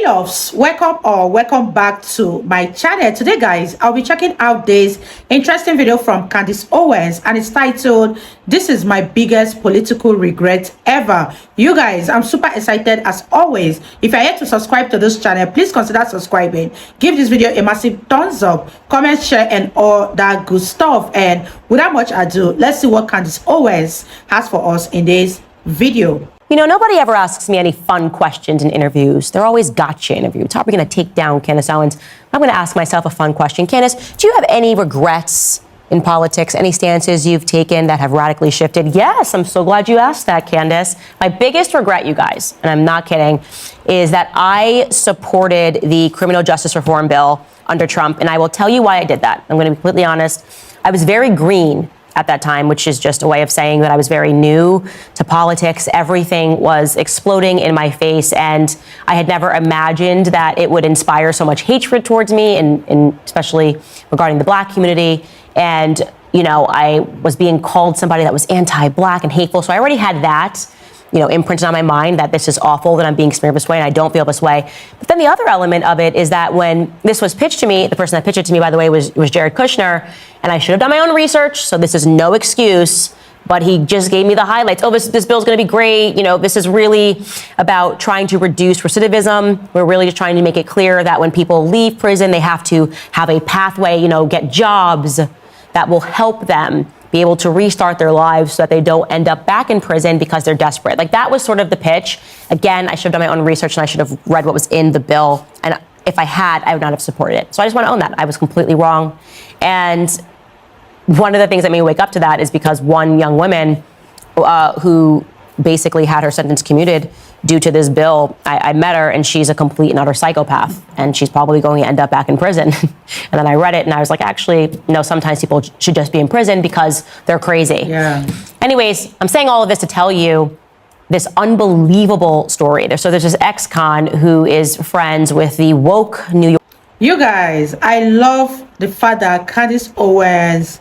Hey loves, welcome back to my channel. Today guys, I'll be checking out this interesting video from Candace Owens, and it's titled "This is my biggest political regret ever." You guys, I'm super excited as always. If you're yet to subscribe to this channel, please consider subscribing. Give this video a massive thumbs up, comment, share, and all that good stuff. And without much ado, let's see what Candace Owens has for us in this video. You know, nobody ever asks me any fun questions in interviews. They're always gotcha interviews. How are we going to take down Candace Owens? I'm going to ask myself a fun question. Candace, do you have any regrets in politics? Any stances you've taken that have radically shifted? Yes, I'm so glad you asked that, Candace. My biggest regret, you guys, and I'm not kidding, is that I supported the criminal justice reform bill under Trump, and I will tell you why I did that. I'm going to be completely honest. I was very green at that time, which is just a way of saying that I was very new to politics. Everything was exploding in my face, and I had never imagined that it would inspire so much hatred towards me, and especially regarding the Black community. And, you know, I was being called somebody that was anti-Black and hateful. So I already had that, you know, imprinted on my mind that this is awful, that I'm being smeared this way, and I don't feel this way. But then the other element of it is that when this was pitched to me, the person that pitched it to me, by the way, was Jared Kushner, and I should have done my own research, so this is no excuse, but he just gave me the highlights. Oh, this bill's gonna be great. You know, this is really about trying to reduce recidivism. We're really just trying to make it clear that when people leave prison, they have to have a pathway, you know, get jobs that will help them be able to restart their lives so that they don't end up back in prison because they're desperate. Like, that was sort of the pitch. Again, I should have done my own research, and I should have read what was in the bill. And if I had, I would not have supported it. So I just want to own that. I was completely wrong. And one of the things that made me wake up to that is because one young woman who basically had her sentence commuted due to this bill, I met her, and she's a complete and utter psychopath, and she's probably going to end up back in prison. And then I read it, and I was like, actually, no, sometimes people should just be in prison because they're crazy. Yeah. Anyways, I'm saying all of this to tell you this unbelievable story. So there's this ex-con who is friends with the woke New York. You guys, I love the fact that Candace Owens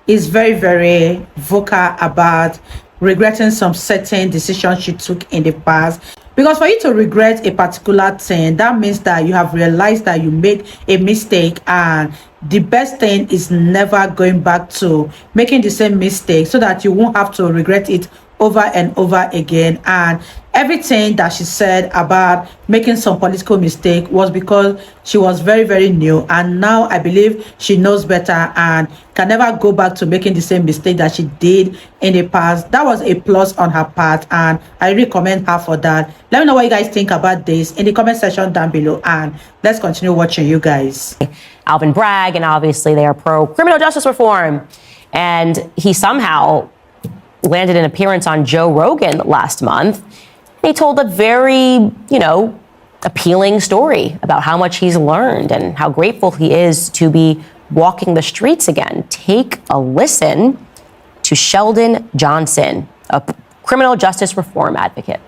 is very, very vocal about regretting some certain decisions she took in the past. Because for you to regret a particular thing, that means that you have realized that you made a mistake, and the best thing is never going back to making the same mistake so that you won't have to regret it over and over again. And everything that she said about making some political mistake was because she was very, very new, and now I believe she knows better and can never go back to making the same mistake that she did in the past. That was a plus on her part, and I recommend her for that. Let me know what you guys think about this in the comment section down below, and let's continue watching, you guys. Alvin Bragg, and obviously they are pro criminal justice reform, and he somehow landed an appearance on Joe Rogan last month. He told a very, you know, appealing story about how much he's learned and how grateful he is to be walking the streets again. Take a listen to Sheldon Johnson, a criminal justice reform advocate.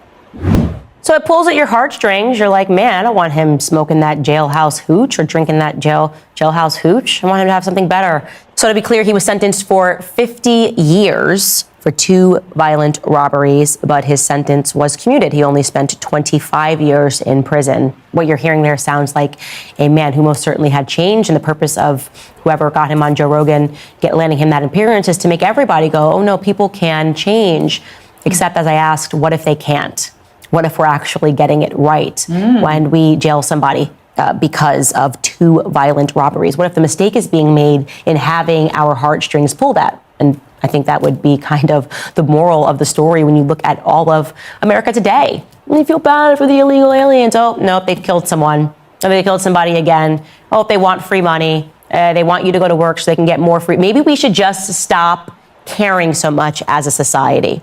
So it pulls at your heartstrings. You're like, man, I don't want him smoking that jailhouse hooch or drinking that jailhouse hooch. I want him to have something better. So to be clear, he was sentenced for 50 years for 2 violent robberies, but his sentence was commuted. He only spent 25 years in prison. What you're hearing there sounds like a man who most certainly had changed, and the purpose of whoever got him on Joe Rogan, landing him that appearance, is to make everybody go, oh no, people can change. Except, as I asked, what if they can't? What if we're actually getting it right when we jail somebody because of 2 violent robberies? What if the mistake is being made in having our heartstrings pulled at? And I think that would be kind of the moral of the story when you look at all of America today. And you feel bad for the illegal aliens. Oh, no, they've killed someone. Oh, they killed somebody again. Oh, they want free money. They want you to go to work so they can get more free. Maybe we should just stop caring so much as a society.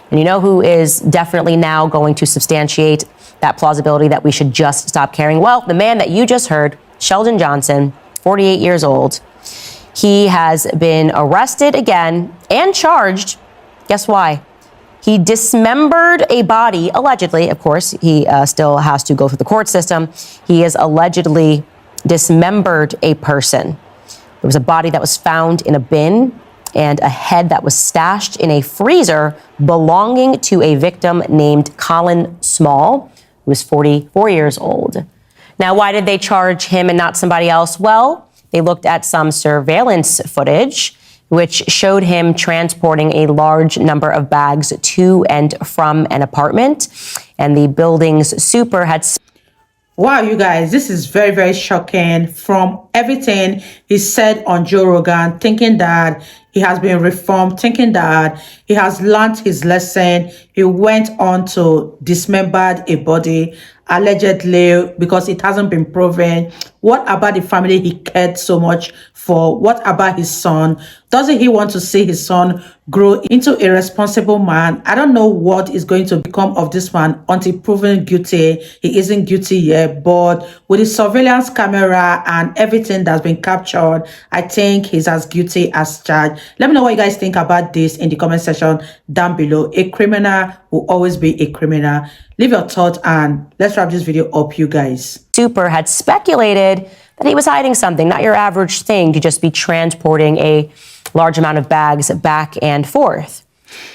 And you know who is definitely now going to substantiate that plausibility that we should just stop caring? Well, the man that you just heard, Sheldon Johnson, 48 years old. He has been arrested again and charged. Guess why? He dismembered a body, allegedly. Of course, he still has to go through the court system. He has allegedly dismembered a person. There was a body that was found in a bin and a head that was stashed in a freezer belonging to a victim named Colin Small, who was 44 years old. Now, why did they charge him and not somebody else? Well, they looked at some surveillance footage, which showed him transporting a large number of bags to and from an apartment. And the building's super had... Wow, you guys, this is very, very shocking. From everything he said on Joe Rogan, thinking that he has been reformed, thinking that he has learned his lesson. He went on to dismember a body, allegedly, because it hasn't been proven. What about the family he cared so much for? What about his son? Doesn't he want to see his son grow into a responsible man? I don't know what is going to become of this man until proven guilty. He isn't guilty yet, but with the surveillance camera and everything that's been captured, I think he's as guilty as charged. Let me know what you guys think about this in the comment section down below. A criminal will always be a criminal. Leave your thoughts and let's wrap this video up, you guys. Super had speculated that he was hiding something, not your average thing to just be transporting a large amount of bags back and forth.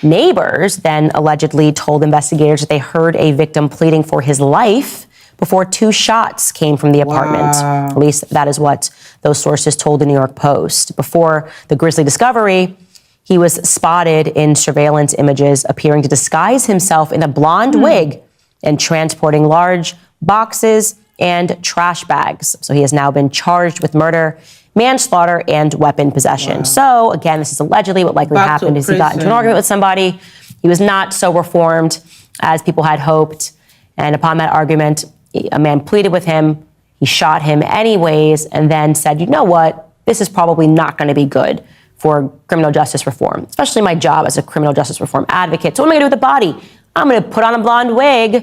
Neighbors then allegedly told investigators that they heard a victim pleading for his life before 2 shots came from the apartment. Wow. At least that is what those sources told the New York Post. Before the grisly discovery, he was spotted in surveillance images appearing to disguise himself in a blonde wig and transporting large boxes and trash bags. So he has now been charged with murder, manslaughter, and weapon possession. Wow. So again, this is allegedly what likely happened is he got into an argument with somebody. He was not so reformed as people had hoped. And upon that argument, a man pleaded with him. He shot him anyways and then said, you know what? This is probably not going to be good for criminal justice reform, especially my job as a criminal justice reform advocate. So what am I going to do with the body? I'm going to put on a blonde wig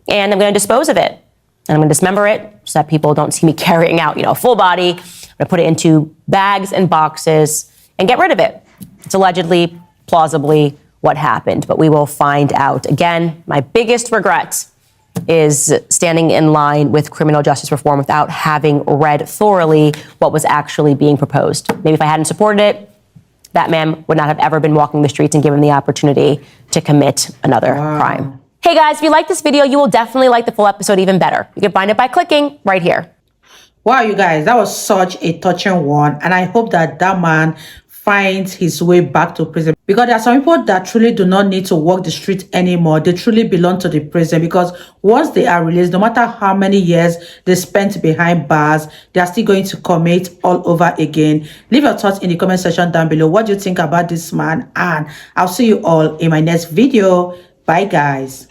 and I'm going to dispose of it. And I'm going to dismember it so that people don't see me carrying out, a full body. I'm going to put it into bags and boxes and get rid of it. It's allegedly, plausibly what happened, but we will find out. Again, my biggest regret is standing in line with criminal justice reform without having read thoroughly what was actually being proposed. Maybe if I hadn't supported it, that man would not have ever been walking the streets and given the opportunity to commit another crime. Hey guys, if you like this video, you will definitely like the full episode even better. You can find it by clicking right here. Wow, you guys, that was such a touching one. And I hope that that man finds his way back to prison, because there are some people that truly do not need to walk the street anymore. They truly belong to the prison, because once they are released, no matter how many years they spent behind bars, they are still going to commit all over again. Leave your thoughts in the comment section down below. What do you think about this man? And I'll see you all in my next video. Bye guys.